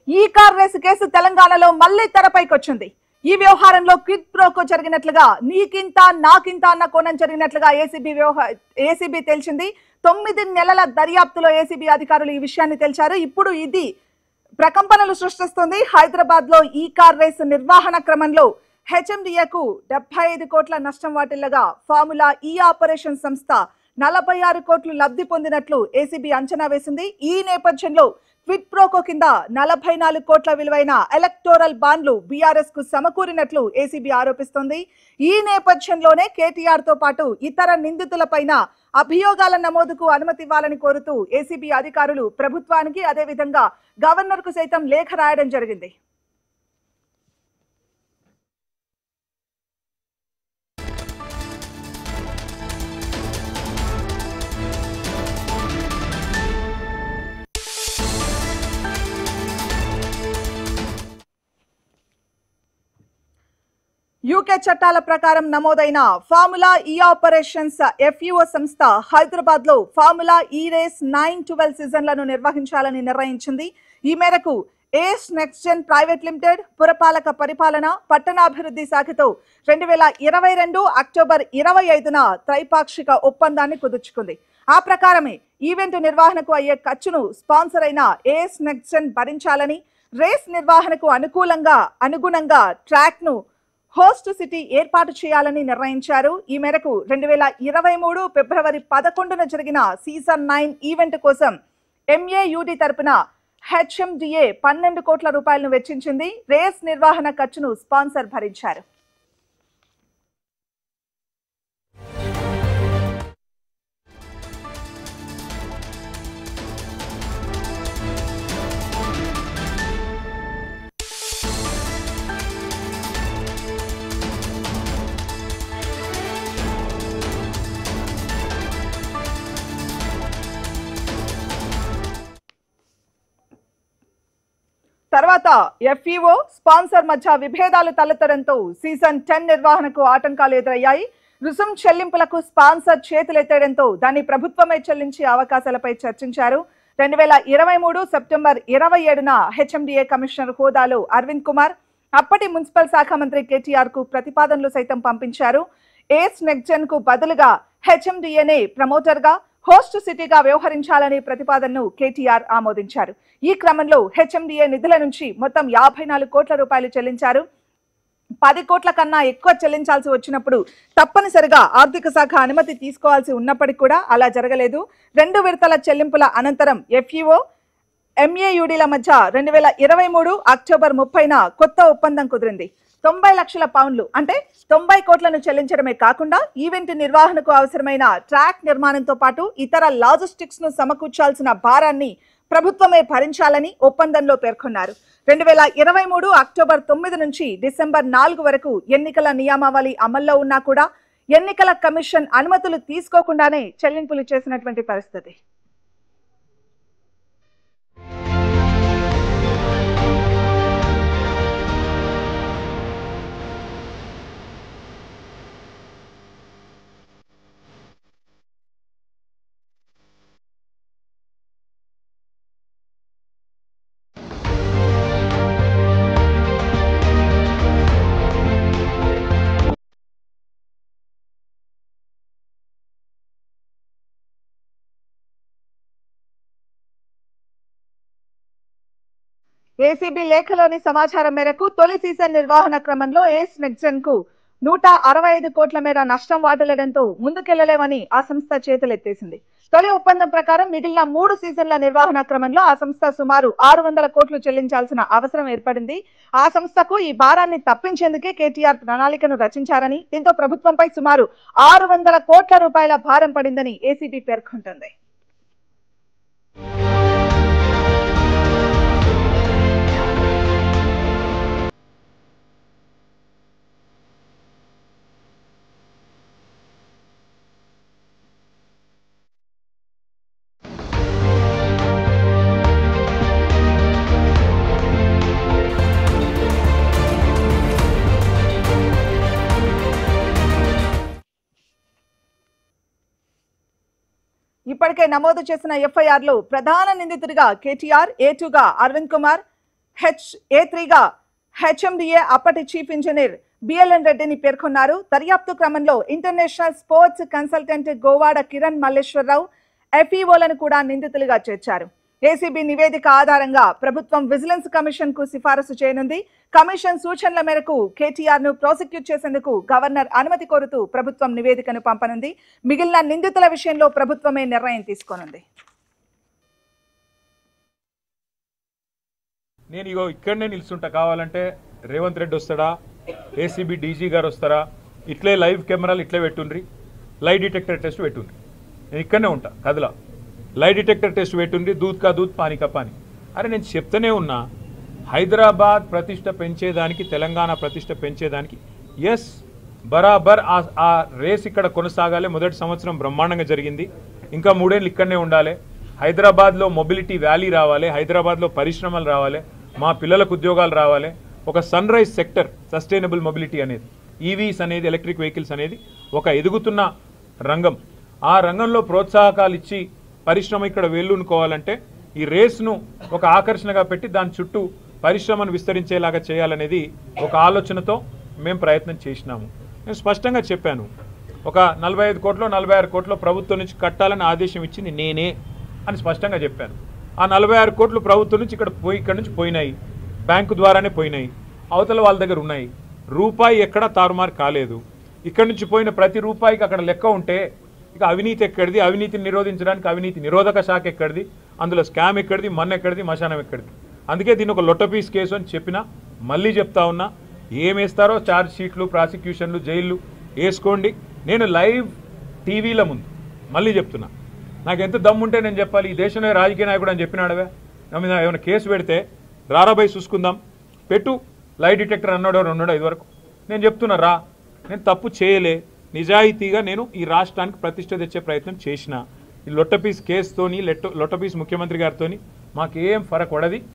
ఈ car race case తెలంగాణలో మళ్లీ తెరపైకొచ్చింది. ఈ వ్యవహారంలో క్విడ్ ప్రోకో జరిగినట్లుగా నీకింత నాకింత అన్న కోణం జరిగినట్లుగా ఏసీబీ తేల్చింది. 9 నెలల దర్యాప్తులో ఏసీబీ అధికారులు ఈ విషయాన్ని తేల్చారు. ఇప్పుడు ఇది ప్రకంపనలు సృష్టిస్తుంది. హైదరాబాద్ లో ఈ కార్ రేసు నిర్వహణ క్రమంలో హెచ్ఎండిఏకు 75 కోట్ల నష్టం వాటిల్లగా ఫార్ములా ఈ ఆపరేషన్ సంస్థ 46 కోట్లు లబ్ధి పొందినట్లు ఏసీబీ అంచనా వేసింది. ఈ నేపథ్యంలో క్విడ్ ప్రోకో కింద 44 కోట్ల విలువైన ఎలక్టోరల్ బాండ్లు బీఆర్ఎస్ కు సమకూరినట్లు ఏసీబీ ఆరోపిస్తోంది. ఈ నేపథ్యంలోనే కేటీఆర్ తో పాటు ఇతర నిందితులపైన అభియోగాల నమోదుకు అనుమతి ఇవ్వాలని కోరుతూ ఏసీబీ అధికారులు ప్రభుత్వానికి అదేవిధంగా గవర్నర్ కు సైతం లేఖ రాయడం జరిగింది. యూకే చట్టాల ప్రకారం నమోదైన ఫార్ములా ఈ ఆపరేషన్స్ ఎఫ్యూఓ సంస్థ హైదరాబాద్ లో ఫార్ములా ఈ రేస్ 9-12 సీజన్లను నిర్వహించాలని నిర్ణయించింది. ఈ మేరకు ఏస్ నెక్స్ట్ జెన్ ప్రైవేట్ లిమిటెడ్ పురపాలక పరిపాలన పట్టణాభివృద్ధి శాఖతో 2022 అక్టోబర్ 25న త్రైపాక్షిక ఒప్పందాన్ని కుదుర్చుకుంది. ఆ ప్రకారమే ఈవెంట్ నిర్వహణకు అయ్యే ఖర్చును స్పాన్సర్ అయిన ఏస్ నెక్స్ట్ జెన్ భరించాలని, రేస్ నిర్వహణకు అనుగుణంగా ట్రాక్ ను హోస్ట్ సిటీ ఏర్పాటు చేయాలని నిర్ణయించారు. ఈ మేరకు 2023 ఫిబ్రవరి 11న జరిగిన సీజన్ 9 ఈవెంట్ కోసం ఎంఏయుడి తరపున హెచ్ఎండిఏ 12 కోట్ల రూపాయలను వెచ్చించింది. రేస్ నిర్వహణ ఖర్చును స్పాన్సర్ భరించారు. తర్వాత ఎఫ్ఈఓ స్పాన్సర్ మధ్య విభేదాలు తలెత్తడంతో సీజన్ 10 నిర్వహణకు ఆటంకాలు ఎదురయ్యాయి. రుసుం చెల్లింపులకు స్పాన్సర్ చేతులెత్తడంతో దాన్ని ప్రభుత్వమే చెల్లించే అవకాశాలపై చర్చించారు. 2023 సెప్టెంబర్ 27న హెచ్ఎండిఏ కమిషనర్ హోదాలో అరవింద్ కుమార్ అప్పటి మున్సిపల్ శాఖ మంత్రి కేటీఆర్ కు ప్రతిపాదనలు సైతం పంపించారు. ఏస్ నెక్స్ట్ జెన్ కు బదులుగా హెచ్ఎండిఏనే ప్రమోటర్ గా హోస్ట్ సిటీగా వ్యవహరించాలనే ప్రతిపాదనను కేటీఆర్ ఆమోదించారు. ఈ క్రమంలో హెచ్ఎండిఏ నిధుల నుంచి మొత్తం 54 కోట్ల రూపాయలు చెల్లించారు. 10 కోట్ల కన్నా ఎక్కువ చెల్లించాల్సి వచ్చినప్పుడు తప్పనిసరిగా ఆర్థిక శాఖ అనుమతి తీసుకోవాల్సి ఉన్నప్పటికీ కూడా అలా జరగలేదు. 2 విడతల చెల్లింపుల అనంతరం ఎఫ్ఈఓ ఎంఏయుడిల మధ్య 2023 అక్టోబర్ 30న కొత్త ఒప్పందం కుదిరింది. 90 లక్షల పౌండ్లు అంటే 90 కోట్లను చెల్లించడమే కాకుండా ఈవెంట్ నిర్వహణకు అవసరమైన ట్రాక్ నిర్మాణంతో పాటు ఇతర లాజిస్టిక్స్ ను సమకూర్చాల్సిన భారాన్ని ప్రభుత్వమే భరించాలని ఒప్పందంలో పేర్కొన్నారు. 2023 అక్టోబర్ 9 నుంచి డిసెంబర్ 4 వరకు ఎన్నికల నియమావళి అమల్లో ఉన్నా కూడా ఎన్నికల కమిషన్ అనుమతులు తీసుకోకుండానే చెల్లింపులు చేసినటువంటి పరిస్థితి. ఏసీబీ లేఖలోని సమాచారం మేరకు తొలి సీజన్ నిర్వహణ క్రమంలో ఏస్ నెక్స్ట్ జెన్ కు 165 కోట్ల మేర నష్టం వాటిల్లడంతో ముందుకెళ్లలేమని ఆ సంస్థ చేతులెత్తేసింది. తొలి ఒప్పందం ప్రకారం మిగిలిన 3 సీజన్ల నిర్వహణ క్రమంలో ఆ సంస్థ సుమారు 600 కోట్లు చెల్లించాల్సిన అవసరం ఏర్పడింది. ఆ సంస్థకు ఈ భారాన్ని తప్పించేందుకే కేటీఆర్ ప్రణాళికను రచించారని, దీంతో ప్రభుత్వంపై సుమారు 600 కోట్ల రూపాయల భారం పడిందని ఏసీబీ పేర్కొంటుంది. ఇప్పటికే నమోదు చేసిన ఎఫ్ఐఆర్ లో ప్రధాన నిందితుడిగా కేటీఆర్, A2గా అరవింద్ కుమార్, A3గా హెచ్ఎండిఏ అప్పటి చీఫ్ ఇంజనీర్ బిఎల్ఎన్ రెడ్డిని పేర్కొన్నారు. దర్యాప్తు క్రమంలో international sports consultant Govada Kiran Malleswararao ఎఫ్ఈఓలను కూడా నిందితులుగా చేర్చారు. ఏసీబీ నివేదిక ఆధారంగా ప్రభుత్వం విజిలెన్స్ కమిషన్ కు సిఫారసు చేయనుంది. కమిషన్ సూచనల మేరకు కేటీఆర్ ను ప్రాసిక్యూట్ చేసేందుకు గవర్నర్ అనుమతి కోరుతూ ప్రభుత్వం నివేదికను పంపనుంది. మిగిలిన నిందితుల విషయంలో ప్రభుత్వమే నిర్ణయం తీసుకోనుంది. నేను ఇక్కడనే నిలుస్తుంటా, కావాలంటే రేవంత్ రెడ్డి వస్తాడా, ఏసీబీ డీజీ గారు వస్తారా, ఇట్లే లైవ్ కెమెరాలు ఇట్లే పెట్టుండ్రి, లై డిటెక్టర్ టెస్ట్ పెట్టుండ్రి, నేను ఇక్కడనే ఉంటా కదలా. లై డిటెక్టర్ టెస్ట్ పెట్టుండ్రి, దూద్ కా దూద్ పానీ కా పానీ. అరే నేను చెప్తూనే ఉన్నా, హైదరాబాద్ ప్రతిష్ట పెంచేదానికి, తెలంగాణ ప్రతిష్ట పెంచేదానికి ఎస్ బరాబర్ ఆ రేస్ ఇక్కడ కొనసాగాలి. మొదటి సంవత్సరం బ్రహ్మాండంగా జరిగింది, ఇంకా 3 ఏళ్ళు ఇక్కడనే ఉండాలి. హైదరాబాద్లో మొబిలిటీ వ్యాలీ రావాలి, హైదరాబాద్లో పరిశ్రమలు రావాలి, మా పిల్లలకు ఉద్యోగాలు రావాలి. ఒక sunrise sector, sustainable mobility అనేది, ఈవీస్ అనేది, ఎలక్ట్రిక్ వెహికల్స్ అనేది ఒక ఎదుగుతున్న రంగం. ఆ రంగంలో ప్రోత్సాహకాలు ఇచ్చి పరిశ్రమ ఇక్కడ వేళ్ళూనుకోవాలంటే ఈ రేస్ను ఒక ఆకర్షణగా పెట్టి దాని చుట్టూ పరిశ్రమను విస్తరించేలాగా చేయాలనేది ఒక ఆలోచనతో మేము ప్రయత్నం చేసినాము. నేను స్పష్టంగా చెప్పాను, ఒక 45 కోట్లో 46 కోట్లో ప్రభుత్వం నుంచి కట్టాలని ఆదేశం ఇచ్చింది నేనే అని స్పష్టంగా చెప్పాను. ఆ 46 కోట్లు ప్రభుత్వం నుంచి ఇక్కడ నుంచి పోయినాయి, బ్యాంకు ద్వారానే పోయినాయి, అవతల వాళ్ళ దగ్గర ఉన్నాయి. రూపాయి ఎక్కడా తారుమారు కాలేదు. ఇక్కడి నుంచి పోయిన ప్రతి రూపాయికి అక్కడ లెక్క ఉంటే ఇక అవినీతి ఎక్కడిది, అవినీతిని నిరోధించడానికి అవినీతి నిరోధక శాఖ ఎక్కడిది, అందులో స్కామ్ ఎక్కడిది, మన్ ఎక్కడిది, మశానం ఎక్కడిది. అందుకే దీన్ని ఒక లొట్టపీస్ కేసు అని చెప్పినా, మళ్ళీ చెప్తా ఉన్నా, ఏమేస్తారో ఛార్జ్ షీట్లు, ప్రాసిక్యూషన్లు, జైళ్ళు వేసుకోండి. నేను లైవ్ టీవీల ముందు మళ్ళీ చెప్తున్నా, నాకు ఎంత దమ్ముంటే నేను చెప్పాలి. ఈ దేశంలో రాజకీయ నాయకుడు అని చెప్పినాడవే, నా మీద ఏమైనా కేసు పెడితే రారాబాయి చూసుకుందాం, పెట్టు లై డిటెక్టర్ అన్నాడో 2 వరకు. నేను చెప్తున్నా రా, నేను తప్పు చేయలే, నిజాయితీగా నేను ఈ రాష్ట్రానికి ప్రతిష్ట తెచ్చే ప్రయత్నం చేసిన. ఈ లొట్టపీస్ కేసుతోని, లొట్టపీస్ ముఖ్యమంత్రి గారితో మాకేం ఫరక్ పడది.